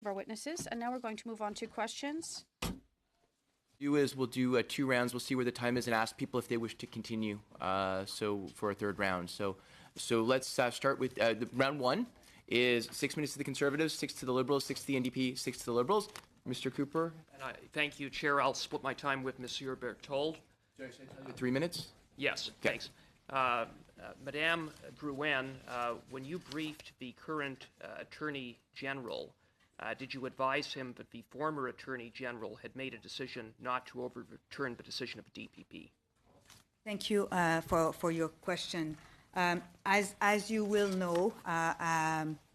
our witnesses. And now we're going to move on to questions. We'll do 2 rounds. We'll see where the time is and ask people if they wish to continue. So for a 3rd round. So let's start with round 1 is 6 minutes to the Conservatives, 6 to the Liberals, 6 to the NDP, 6 to the Liberals. Mr. Cooper. Thank you, Chair. I'll split my time with Monsieur Berthold. 3 minutes? Yes, okay. Thanks. Madame Drouin, when you briefed the current Attorney General, did you advise him that the former Attorney General had made a decision not to overturn the decision of the DPP? Thank you for your question. As you will know,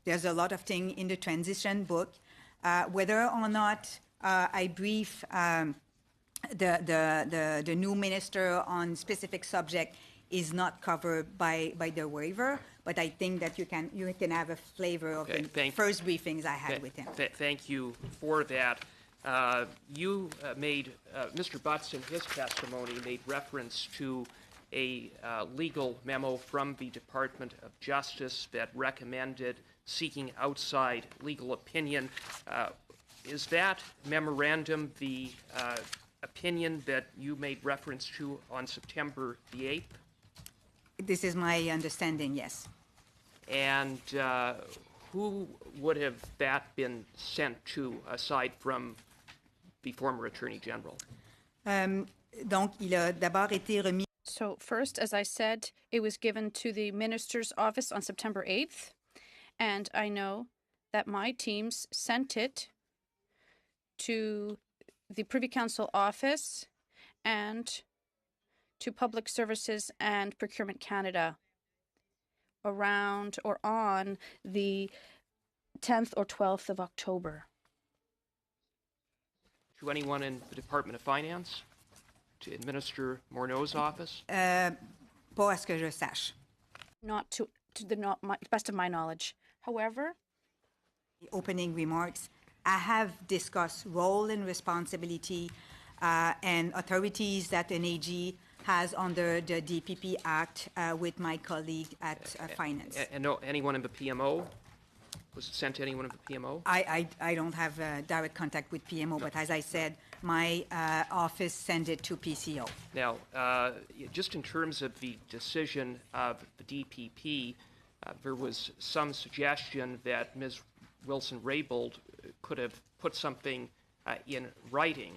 there's a lot of things in the transition book. Whether or not I brief the new minister on specific subject is not covered by the waiver, but I think that you can have a flavor of the first briefings I had with him. Thank you for that. You made, Mr. Butts in his testimony made reference to a legal memo from the Department of Justice that recommended seeking outside legal opinion. Is that memorandum the opinion that you made reference to on September the 8th? This is my understanding, yes. And who would have that been sent to, aside from the former Attorney General? Donc, il a d'abord été remis. So first, as I said, it was given to the Minister's office on September 8th. And I know that my teams sent it to the Privy Council office and to Public Services and Procurement Canada around or on the 10th or 12th of October. To anyone in the Department of Finance? To Minister Morneau's office? Pas à ce que je sache. Not to the best of my knowledge. However, the opening remarks, I have discussed role and responsibility and authorities that an AG has under the DPP Act with my colleague at Finance. And no, anyone in the PMO? Was it sent to anyone in the PMO? I don't have direct contact with PMO, but as I said, my office sent it to PCO. Now, just in terms of the decision of the DPP, there was some suggestion that Ms. Wilson-Raybould could have put something in writing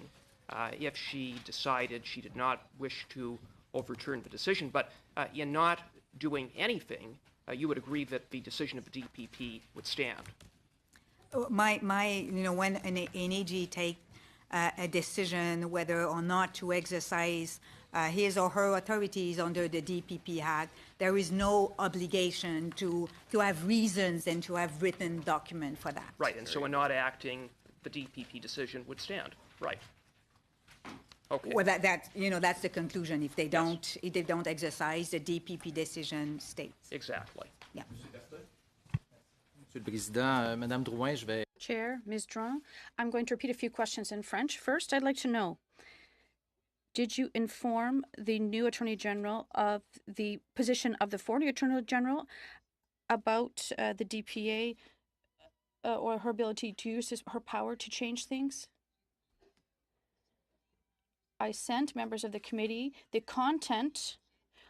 if she decided she did not wish to overturn the decision. But in not doing anything, you would agree that the decision of the DPP would stand. When an AG takes a decision whether or not to exercise his or her authorities under the DPP Act, there is no obligation to have reasons and to have written document for that. Right, and so in not acting, the DPP decision would stand. Right. Okay. Well, that's the conclusion. If they don't, if they don't exercise, the DPP decision states. Exactly. Yeah. Monsieur le Président, Madame Drouin, je vais. Chair, Ms. Drouin, I'm going to repeat a few questions in French. First, I'd like to know, did you inform the new Attorney General of the position of the former Attorney General about the DPA or her ability to use her power to change things? I sent members of the committee the content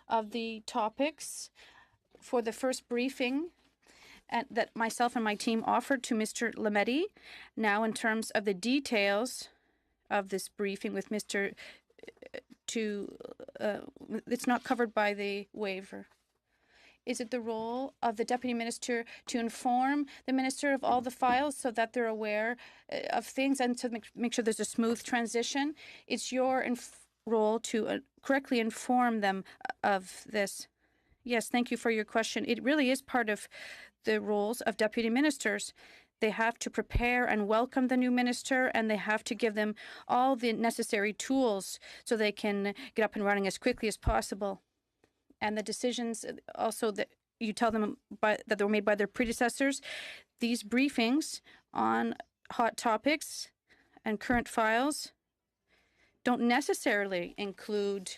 of the topics for the first briefing that myself and my team offered to Mr. Lametti. Now, in terms of the details of this briefing with Mr. It's not covered by the waiver. Is it the role of the Deputy Minister to inform the Minister of all the files so that they're aware of things and to make sure there's a smooth transition? It's your role to correctly inform them of this. Yes, thank you for your question. It really is part of the roles of Deputy Ministers. They have to prepare and welcome the new minister, and they have to give them all the necessary tools so they can get up and running as quickly as possible. And the decisions also that you tell them that they were made by their predecessors, these briefings on hot topics and current files don't necessarily include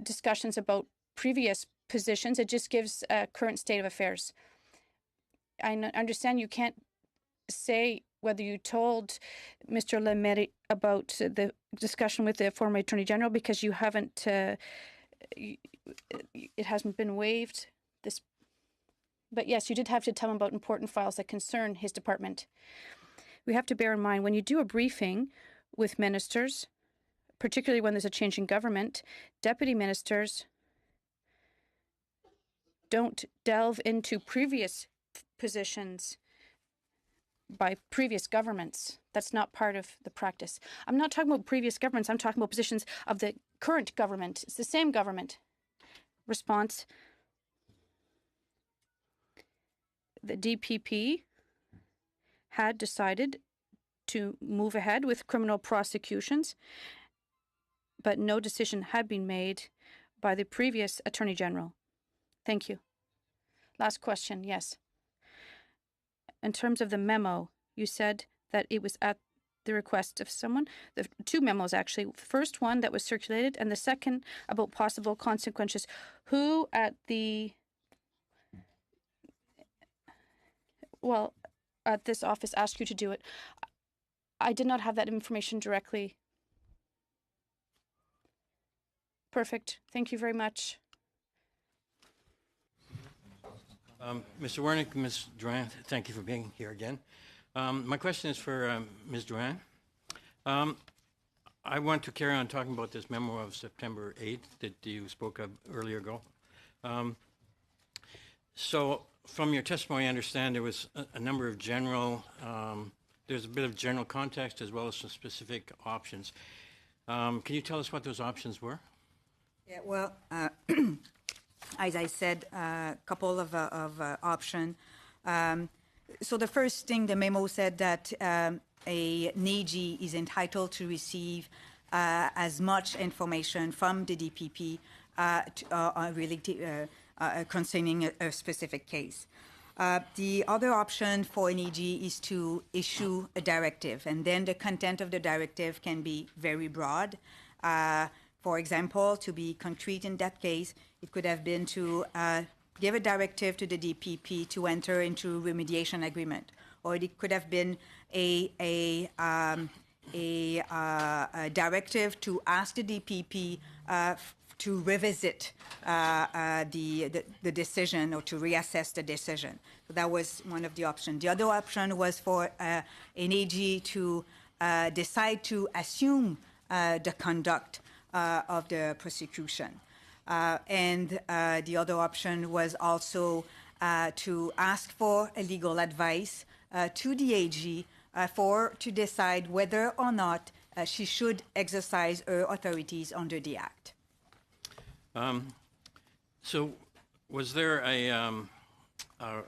discussions about previous positions. It just gives a current state of affairs. I understand you can't say whether you told Mr. Lemaitre about the discussion with the former Attorney General, because you haven't, it hasn't been waived. But yes, you did have to tell him about important files that concern his department. We have to bear in mind when you do a briefing with ministers, particularly when there's a change in government, deputy ministers don't delve into previous positions by previous governments. That's not part of the practice. I'm not talking about previous governments. I'm talking about positions of the current government. It's the same government. Response. The DPP had decided to move ahead with criminal prosecutions, but no decision had been made by the previous Attorney General. Thank you. Last question, yes. In terms of the memo, you said that it was at the request of someone. The two memos, actually. First one that was circulated, and the second about possible consequences. Who at the... Well, at this office asked you to do it. I did not have that information directly. Perfect. Thank you very much. Mr. Wernick, Ms. Duran, thank you for being here again. My question is for Ms. Duran. I want to carry on talking about this memo of September 8th that you spoke of earlier ago. So from your testimony, I understand there was a number of general, there's a bit of general context as well as some specific options. Can you tell us what those options were? Yeah, well, as I said, a couple of options. So the first thing, the memo said that an AG is entitled to receive as much information from the DPP concerning a specific case. The other option for an AG is to issue a directive, and then the content of the directive can be very broad. For example, to be concrete in that case, it could have been to give a directive to the DPP to enter into remediation agreement, or it could have been a directive to ask the DPP to revisit the decision or to reassess the decision. So that was one of the options. The other option was for an AG to decide to assume the conduct of the prosecution. And the other option was also to ask for a legal advice to the AG to decide whether or not she should exercise her authorities under the Act. So was there a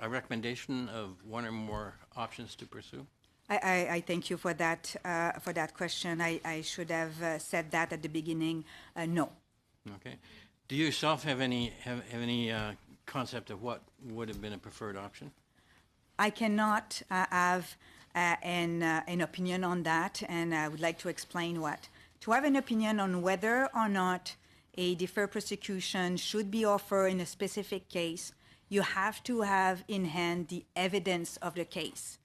recommendation of one or more options to pursue? I thank you for that question. I should have said that at the beginning. No. Okay. Do you yourself have any concept of what would have been a preferred option? I cannot have an opinion on that, and I would like to explain what. To have an opinion on whether or not a deferred prosecution should be offered in a specific case, you have to have in hand the evidence of the case.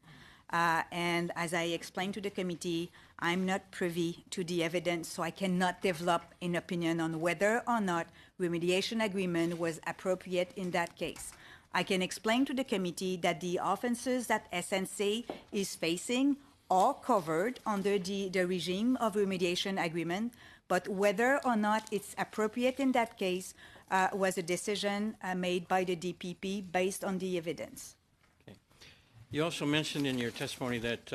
And as I explained to the committee, I'm not privy to the evidence, so I cannot develop an opinion on whether or not remediation agreement was appropriate in that case. I can explain to the committee that the offenses that SNC is facing are covered under the regime of remediation agreement, but whether or not it's appropriate in that case was a decision made by the DPP based on the evidence. You also mentioned in your testimony that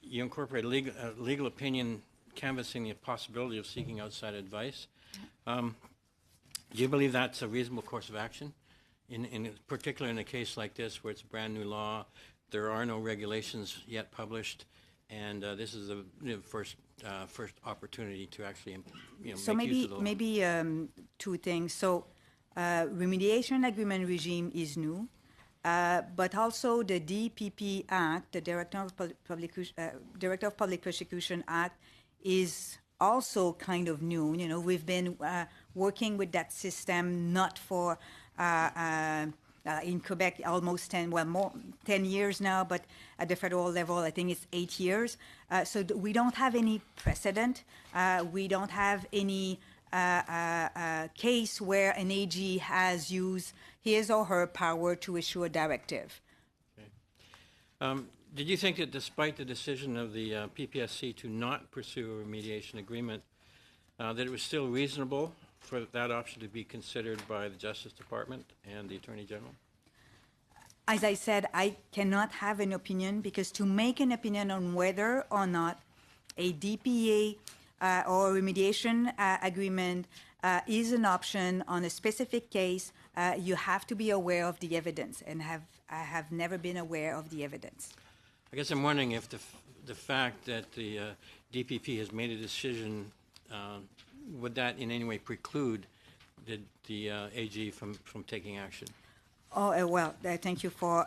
you incorporate legal opinion canvassing the possibility of seeking outside advice. Do you believe that's a reasonable course of action? In particular in a case like this where it's a brand new law, there are no regulations yet published, and this is the first opportunity to actually so make use of the law. maybe two things. So remediation agreement regime is new. But also the DPP Act, the Director of Public Prosecution Act, is also kind of new. You know, we've been working with that system not for in Quebec, almost 10 years now, but at the federal level, I think it's 8 years. So we don't have any precedent. We don't have any case where an AG has used his or her power to issue a directive. Okay. Did you think that despite the decision of the PPSC to not pursue a remediation agreement, that it was still reasonable for that option to be considered by the Justice Department and the Attorney General? As I said, I cannot have an opinion because to make an opinion on whether or not a DPA or a remediation agreement is an option on a specific case, you have to be aware of the evidence, and I have never been aware of the evidence. I guess I'm wondering if the fact that the DPP has made a decision, would that in any way preclude the AG from taking action? Oh, well, thank you for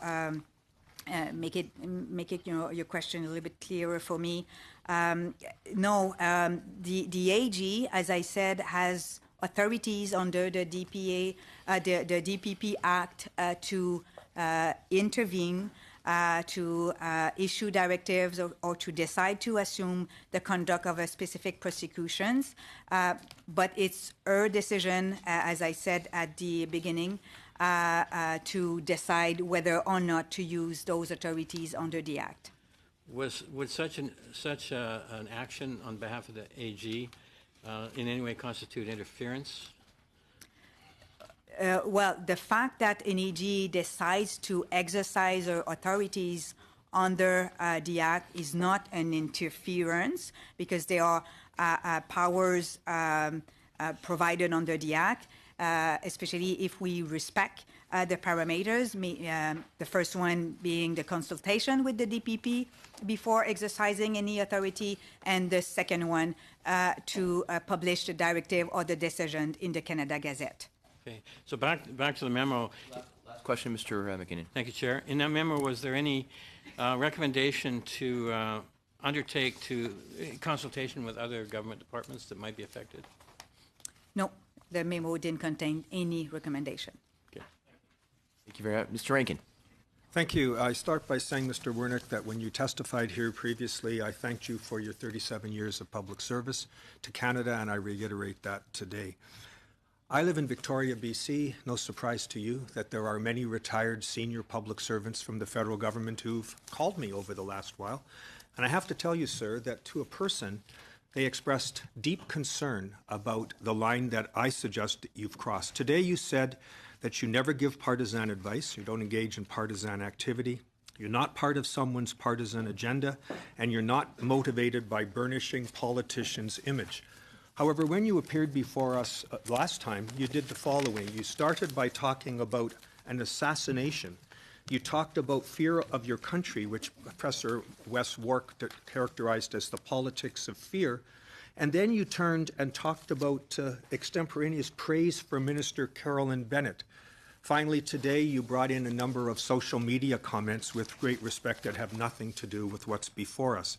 make it your question a little bit clearer for me. No, the AG, as I said, has authorities under the DPA, the DPP Act to intervene, to issue directives or to decide to assume the conduct of a specific prosecutions. But it's her decision, as I said at the beginning, to decide whether or not to use those authorities under the Act. Would such an action on behalf of the AG in any way constitute interference? Well, the fact that an AG decides to exercise her authorities under the Act is not an interference because there are powers provided under the Act, especially if we respect the parameters, the first one being the consultation with the DPP before exercising any authority, and the second one to publish the directive or the decision in the Canada Gazette. Okay, so back to the memo. Last question, Mr. McKinnon. Thank you, Chair. In that memo, was there any recommendation to undertake consultation with other government departments that might be affected? No, the memo didn't contain any recommendation. Okay. Thank you very much. Mr. Rankin. Thank you. I start by saying, Mr. Wernick, that when you testified here previously, I thanked you for your 37 years of public service to Canada, and I reiterate that today. I live in Victoria, BC. No surprise to you that there are many retired senior public servants from the federal government who've called me over the last while. And I have to tell you, sir, that to a person, they expressed deep concern about the line that I suggest that you've crossed. Today you said that you never give partisan advice, you don't engage in partisan activity, you're not part of someone's partisan agenda, and you're not motivated by burnishing politicians' image. However, when you appeared before us last time, you did the following. You started by talking about an assassination. You talked about fear of your country, which Professor Wes Wark characterized as the politics of fear. And then you turned and talked about extemporaneous praise for Minister Carolyn Bennett. Finally, today you brought in a number of social media comments with great respect that have nothing to do with what's before us.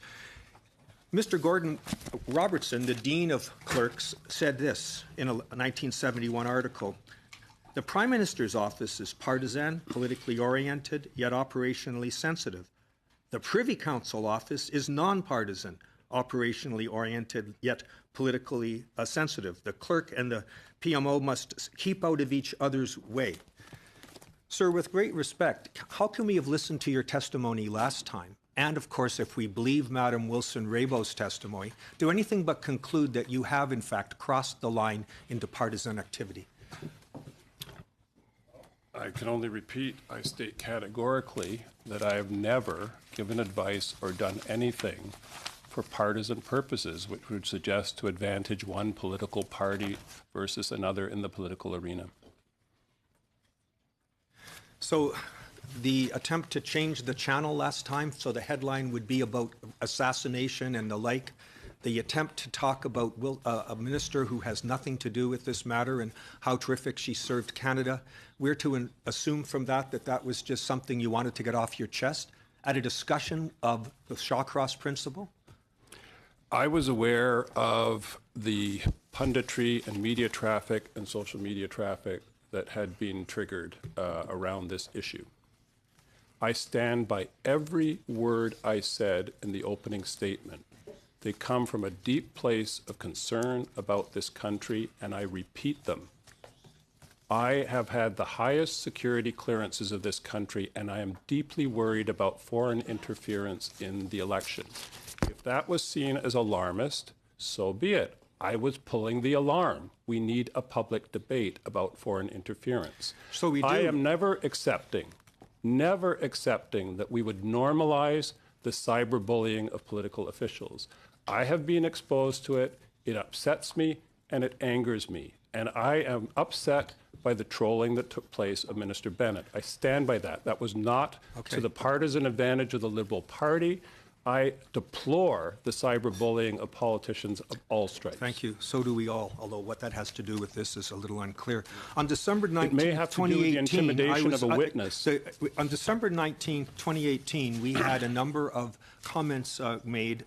Mr. Gordon Robertson, the Dean of Clerks, said this in a 1971 article. The Prime Minister's office is partisan, politically oriented, yet operationally sensitive. The Privy Council office is nonpartisan, operationally oriented, yet politically sensitive. The clerk and the PMO must keep out of each other's way. Sir, with great respect, how can we have listened to your testimony last time? And of course, if we believe Madam Wilson-Raybaugh's testimony, do anything but conclude that you have in fact crossed the line into partisan activity? I can only repeat, I state categorically that I have never given advice or done anything for partisan purposes, which would suggest to advantage one political party versus another in the political arena. So the attempt to change the channel last time, so the headline would be about assassination and the like, the attempt to talk about a minister who has nothing to do with this matter and how terrific she served Canada, we're to assume from that that that was just something you wanted to get off your chest at a discussion of the Shawcross principle? I was aware of the punditry and media traffic and social media traffic that had been triggered around this issue. I stand by every word I said in the opening statement. They come from a deep place of concern about this country, and I repeat them. I have had the highest security clearances of this country, and I am deeply worried about foreign interference in the election. If that was seen as alarmist, so be it. I was pulling the alarm. We need a public debate about foreign interference. So we do. I am never accepting that we would normalize the cyberbullying of political officials. I have been exposed to it. It upsets me and it angers me. And I am upset by the trolling that took place of Minister Bennett. I stand by that. That was not to the partisan advantage of the Liberal Party. I deplore the cyberbullying of politicians of all stripes. Thank you. So do we all, although what that has to do with this is a little unclear. On December 19, It may have to do with the 2018, intimidation of a witness. On December 19, 2018, we had a number of comments made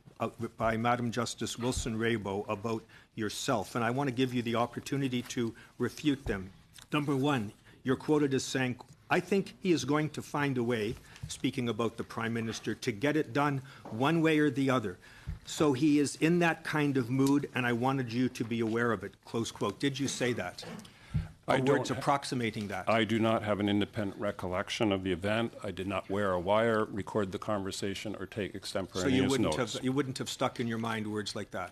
by Madam Justice Wilson-Raybould about yourself, and I want to give you the opportunity to refute them. Number one, you're quoted as saying, I think he is going to find a way, speaking about the Prime Minister, to get it done one way or the other. So he is in that kind of mood, and I wanted you to be aware of it, close quote. Did you say that? Or words approximating that? I do not have an independent recollection of the event. I did not wear a wire, record the conversation, or take extemporaneous notes. You wouldn't have stuck in your mind words like that?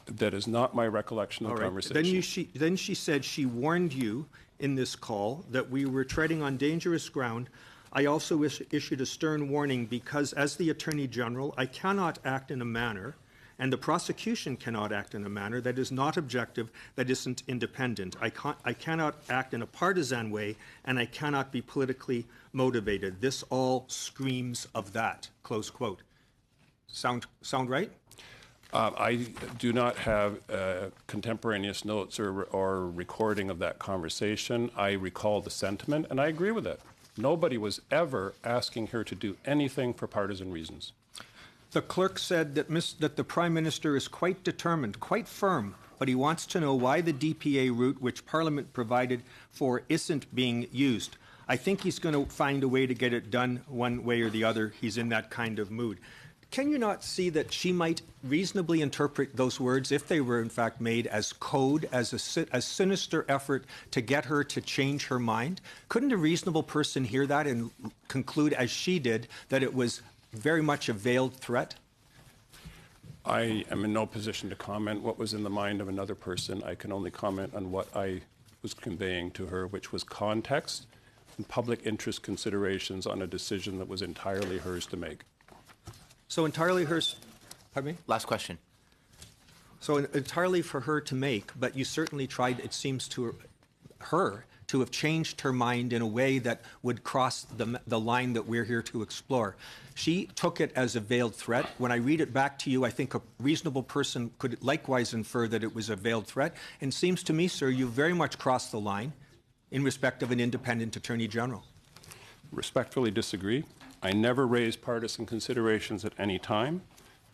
That is not my recollection of the conversation. Then she said she warned you in this call that we were treading on dangerous ground. I also issued a stern warning because as the Attorney General, I cannot act in a manner, and the prosecution cannot act in a manner that is not objective, that isn't independent. I cannot act in a partisan way, and I cannot be politically motivated. This all screams of that, close quote. Sound right? I do not have contemporaneous notes or recording of that conversation. I recall the sentiment, and I agree with it. Nobody was ever asking her to do anything for partisan reasons. The clerk said that the Prime Minister is quite determined, quite firm, but he wants to know why the DPA route, which Parliament provided for, isn't being used. I think he's going to find a way to get it done one way or the other. He's in that kind of mood. Can you not see that she might reasonably interpret those words, if they were in fact made, as code, as a sinister effort to get her to change her mind? Couldn't a reasonable person hear that and conclude, as she did, that it was very much a veiled threat? I am in no position to comment what was in the mind of another person. I can only comment on what I was conveying to her, which was context and public interest considerations on a decision that was entirely hers to make. So entirely hers, pardon me? Last question. So entirely for her to make, but you certainly tried, it seems to her, to have changed her mind in a way that would cross the line that we're here to explore. She took it as a veiled threat. When I read it back to you, I think a reasonable person could likewise infer that it was a veiled threat. And it seems to me, sir, you very much crossed the line in respect of an independent Attorney General. Respectfully disagree. I never raised partisan considerations at any time.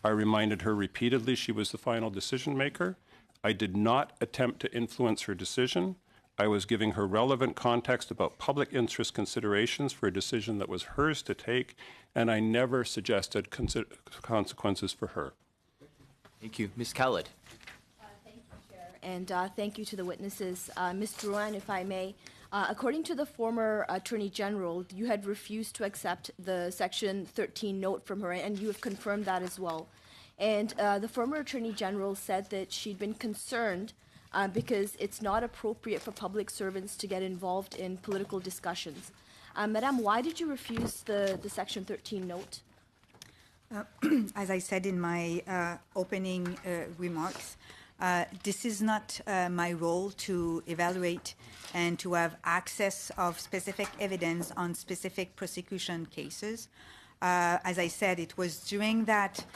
I reminded her repeatedly she was the final decision maker. I did not attempt to influence her decision. I was giving her relevant context about public interest considerations for a decision that was hers to take, and I never suggested consequences for her. Thank you. Ms. Khaled. Thank you, Chair, and thank you to the witnesses. Ms. Drouin, if I may, according to the former Attorney General, you had refused to accept the Section 13 note from her, and you have confirmed that as well. And the former Attorney General said that she'd been concerned because it's not appropriate for public servants to get involved in political discussions. Madame, why did you refuse the Section 13 note? As I said in my opening remarks, this is not my role to evaluate and to have access of specific evidence on specific prosecution cases. As I said, it was during that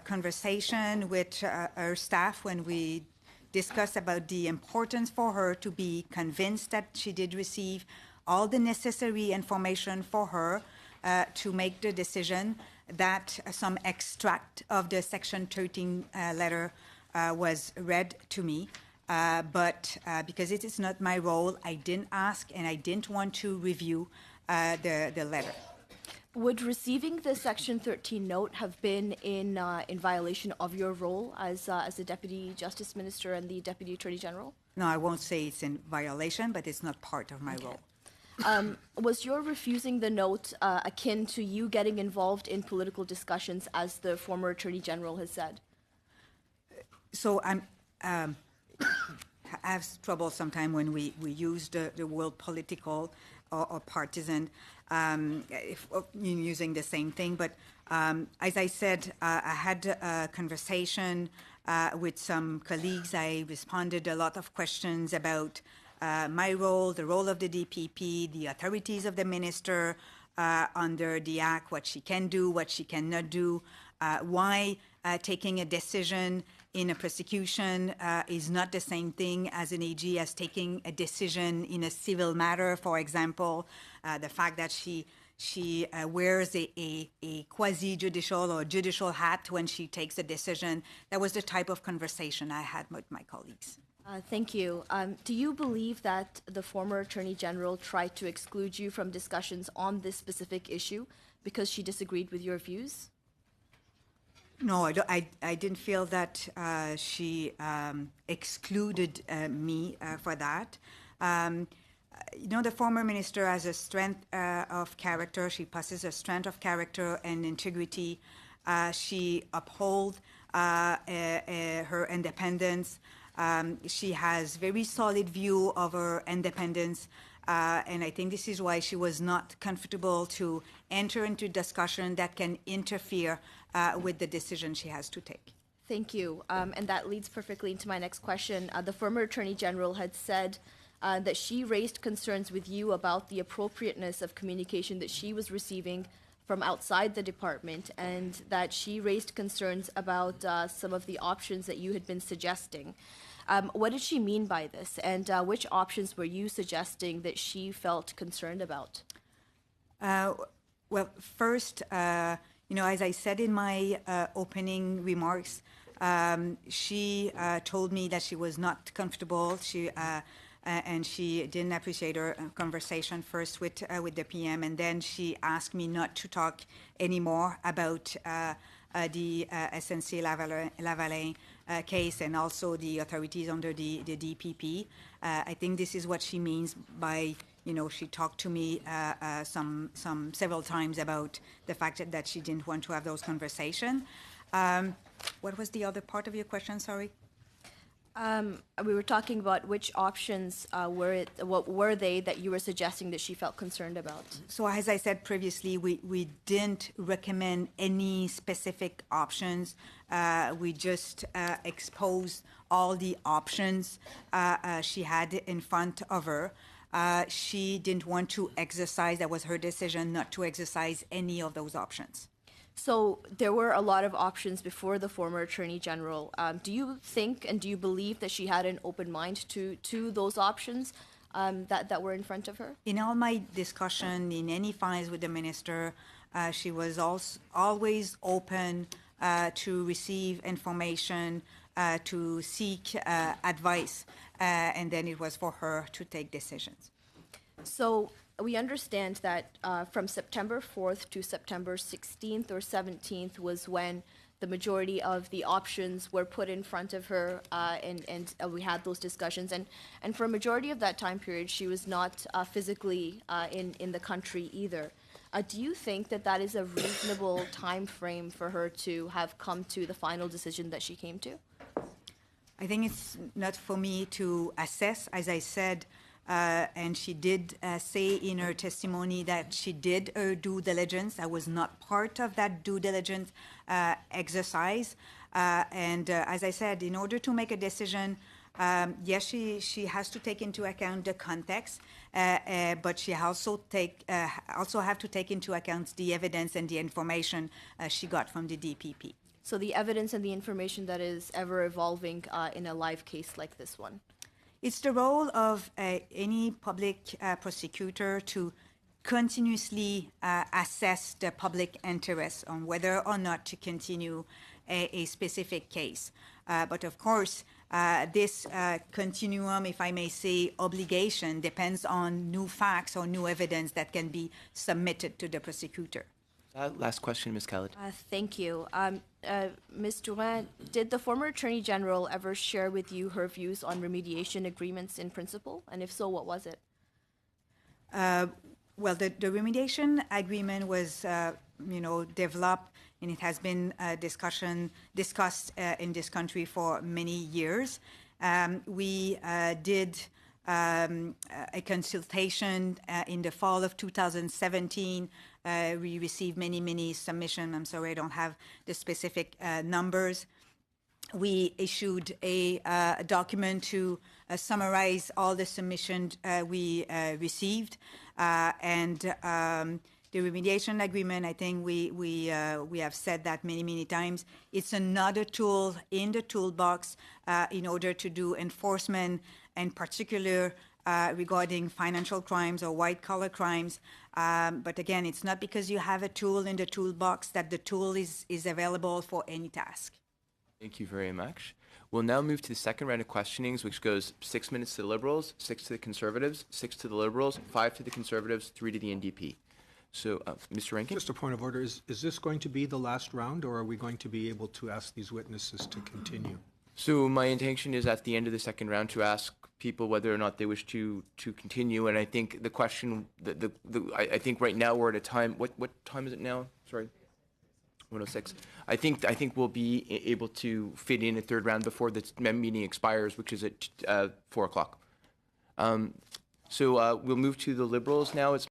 conversation with our staff when we discussed about the importance for her to be convinced that she did receive all the necessary information for her to make the decision, that some extract of the Section 13 letter was read to me. But because it is not my role, I didn't ask and I didn't want to review the letter. Would receiving the Section 13 note have been in violation of your role as the Deputy Justice Minister and the Deputy Attorney General? No, I won't say it's in violation, but it's not part of my role. Was your refusing the note akin to you getting involved in political discussions, as the former Attorney General has said? So I have trouble sometimes when we use the word political or partisan, using the same thing. But as I said, I had a conversation with some colleagues. I responded a lot of questions about my role, the role of the DPP, the authorities of the minister under the Act, what she can do, what she cannot do, why taking a decision in a prosecution is not the same thing as an AG as taking a decision in a civil matter. For example, the fact that she wears a quasi-judicial or judicial hat when she takes a decision. That was the type of conversation I had with my colleagues. Thank you. Do you believe that the former Attorney General tried to exclude you from discussions on this specific issue because she disagreed with your views? No, I didn't feel that she excluded me for that. The former minister has a strength of character. She possesses a strength of character and integrity. She upholds her independence. She has very solid view of her independence. And I think this is why she was not comfortable to enter into discussion that can interfere with the decision she has to take. Thank you. And that leads perfectly into my next question. The former Attorney General had said that she raised concerns with you about the appropriateness of communication that she was receiving from outside the department, and that she raised concerns about some of the options that you had been suggesting. What did she mean by this, and which options were you suggesting that she felt concerned about? Well, first, as I said in my opening remarks, she told me that she was not comfortable. And she didn't appreciate her conversation first with the PM, and then she asked me not to talk anymore about the SNC-Lavalin case and also the authorities under the DPP. I think this is what she means by, she talked to me several times about the fact that she didn't want to have those conversations. What was the other part of your question? Sorry. We were talking about which options what were they that you were suggesting that she felt concerned about? So as I said previously, we didn't recommend any specific options. We just exposed all the options she had in front of her. She didn't want to exercise, that was her decision not to exercise any of those options. So there were a lot of options before the former Attorney General. Do you think and do you believe that she had an open mind to those options that were in front of her? In all my discussion, in any files with the minister, she was always open to receive information, to seek advice, and then it was for her to take decisions. So we understand that from September 4th to September 16th or 17th was when the majority of the options were put in front of her, and we had those discussions. And for a majority of that time period, she was not physically in the country either. Do you think that is a reasonable time frame for her to have come to the final decision that she came to? I think it's not for me to assess. As I said, and she did say in her testimony that she did her due diligence. I was not part of that due diligence exercise. And as I said, in order to make a decision, yes, she has to take into account the context, but she also have to take into account the evidence and the information she got from the DPP. So the evidence and the information that is ever evolving in a live case like this one. It's the role of any public prosecutor to continuously assess the public interest on whether or not to continue a specific case. But of course, This continuum, if I may say, obligation depends on new facts or new evidence that can be submitted to the prosecutor. Last question, Ms. Khaled. Thank you. Ms. Durand, did the former Attorney General ever share with you her views on remediation agreements in principle? And if so, what was it? Well, the remediation agreement was, developed, and it has been discussed in this country for many years. We did a consultation in the fall of 2017. We received many submissions. I'm sorry, I don't have the specific numbers. We issued a document to summarize all the submissions we received, and the remediation agreement. I think we have said that many times. It's another tool in the toolbox in order to do enforcement, in particular regarding financial crimes or white-collar crimes. But again, it's not because you have a tool in the toolbox that the tool is available for any task. Thank you very much. We'll now move to the second round of questionings, which goes 6 minutes to the Liberals, 6 to the Conservatives, 6 to the Liberals, 5 to the Conservatives, 3 to the NDP. So, Mr. Rankin? Just a point of order. Is this going to be the last round, or are we going to be able to ask these witnesses to continue? So my intention is at the end of the second round to ask people whether or not they wish to continue. And I think the question, I think right now we're at a time, what time is it now? Sorry. 106. I think we'll be able to fit in a third round before the meeting expires, which is at 4 o'clock. So we'll move to the Liberals now. It's